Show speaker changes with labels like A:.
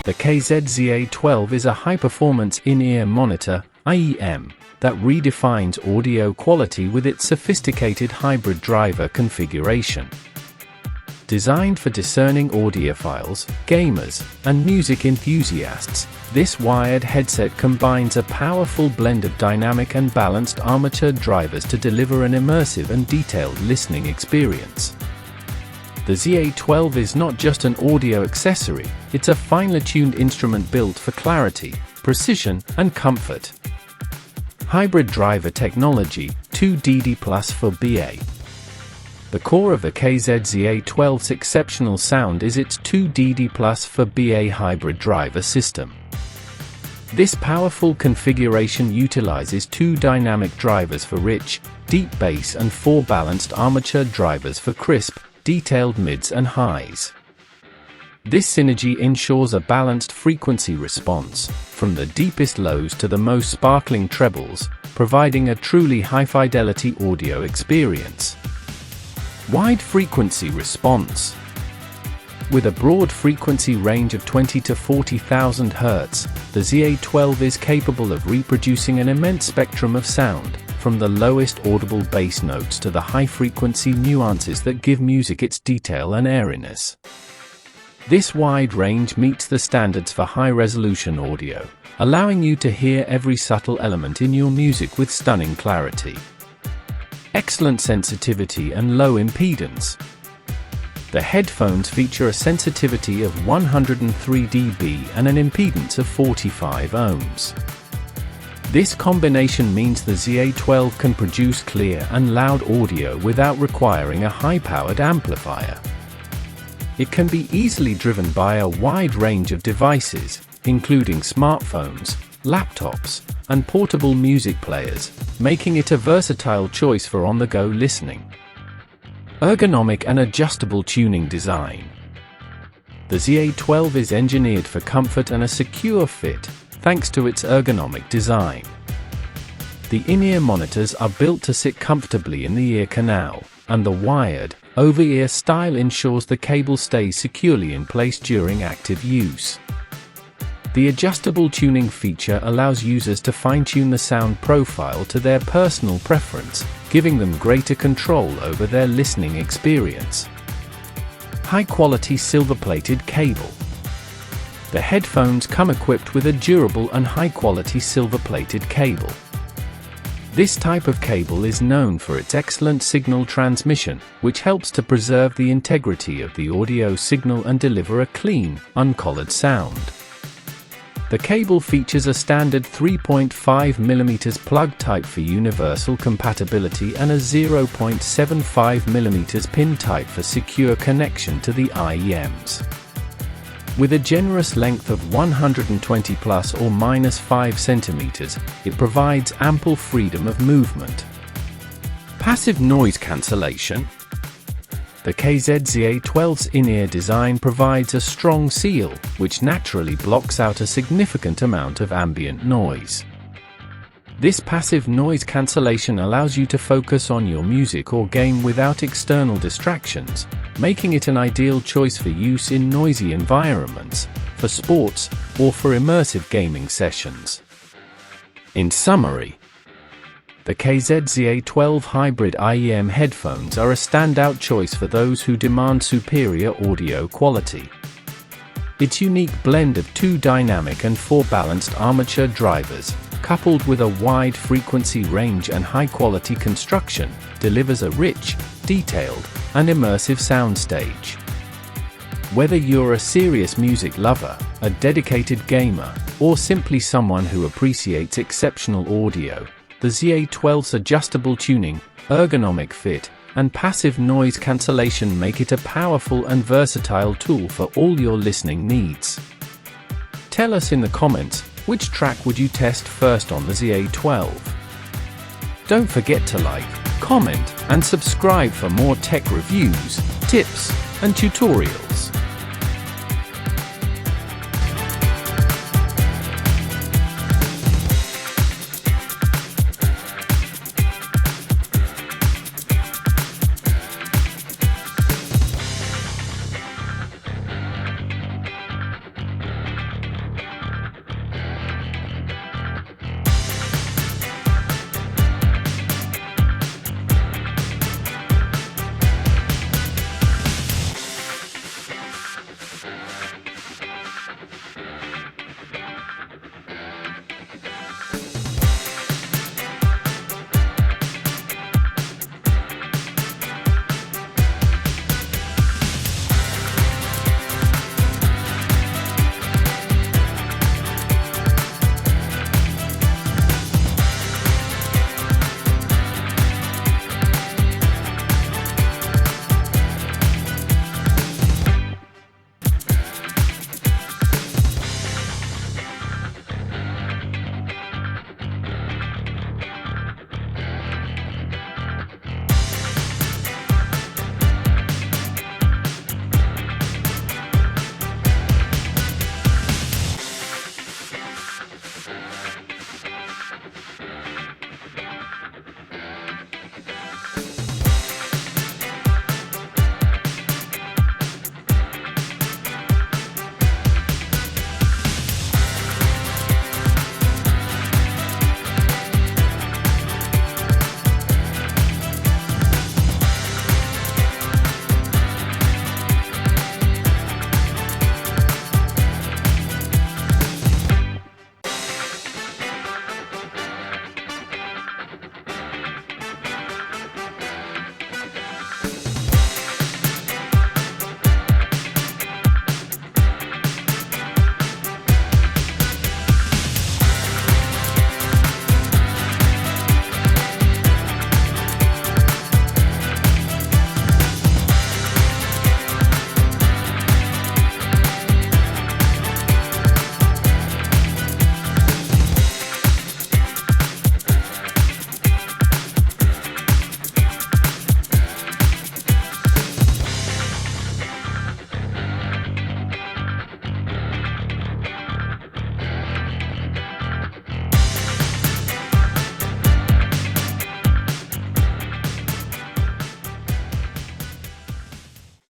A: The KZ ZA12 is a high-performance in-ear monitor, IEM, that redefines audio quality with its sophisticated hybrid driver configuration. Designed for discerning audiophiles, gamers, and music enthusiasts, this wired headset combines a powerful blend of dynamic and balanced armature drivers to deliver an immersive and detailed listening experience. The ZA12 is not just an audio accessory, it's a finely tuned instrument built for clarity, precision, and comfort. Hybrid driver technology, 2DD+ for BA. The core of the KZ ZA12's exceptional sound is its 2DD+ for BA hybrid driver system. This powerful configuration utilizes two dynamic drivers for rich, deep bass and four balanced armature drivers for crisp, detailed mids and highs. This synergy ensures a balanced frequency response, from the deepest lows to the most sparkling trebles, providing a truly high-fidelity audio experience. Wide frequency response. With a broad frequency range of 20 to 40,000 Hz, the ZA12 is capable of reproducing an immense spectrum of sound, from the lowest audible bass notes to the high-frequency nuances that give music its detail and airiness. This wide range meets the standards for high-resolution audio, allowing you to hear every subtle element in your music with stunning clarity. Excellent sensitivity and low impedance. The headphones feature a sensitivity of 103 dB and an impedance of 45 ohms. This combination means the ZA12 can produce clear and loud audio without requiring a high-powered amplifier. It can be easily driven by a wide range of devices, including smartphones, laptops, and portable music players, making it a versatile choice for on-the-go listening. Ergonomic and adjustable tuning design. The ZA12 is engineered for comfort and a secure fit, thanks to its ergonomic design. The in-ear monitors are built to sit comfortably in the ear canal, and the wired, over-ear style ensures the cable stays securely in place during active use. The adjustable tuning feature allows users to fine-tune the sound profile to their personal preference, giving them greater control over their listening experience. High-quality silver-plated cable. The headphones come equipped with a durable and high-quality silver-plated cable. This type of cable is known for its excellent signal transmission, which helps to preserve the integrity of the audio signal and deliver a clean, uncollared sound. The cable features a standard 3.5mm plug type for universal compatibility and a 0.75mm pin type for secure connection to the IEMs. With a generous length of 120 plus or minus 5 cm, it provides ample freedom of movement. Passive noise cancellation. The KZ ZA12's in-ear design provides a strong seal, which naturally blocks out a significant amount of ambient noise. This passive noise cancellation allows you to focus on your music or game without external distractions, making it an ideal choice for use in noisy environments, for sports, or for immersive gaming sessions. In summary, the KZ ZA12 hybrid IEM headphones are a standout choice for those who demand superior audio quality. Its unique blend of two dynamic and four balanced armature drivers, coupled with a wide frequency range and high-quality construction, delivers a rich, detailed, and immersive soundstage. Whether you're a serious music lover, a dedicated gamer, or simply someone who appreciates exceptional audio, the ZA12's adjustable tuning, ergonomic fit, and passive noise cancellation make it a powerful and versatile tool for all your listening needs. Tell us in the comments, which track would you test first on the ZA12? Don't forget to like, comment, and subscribe for more tech reviews, tips, and tutorials.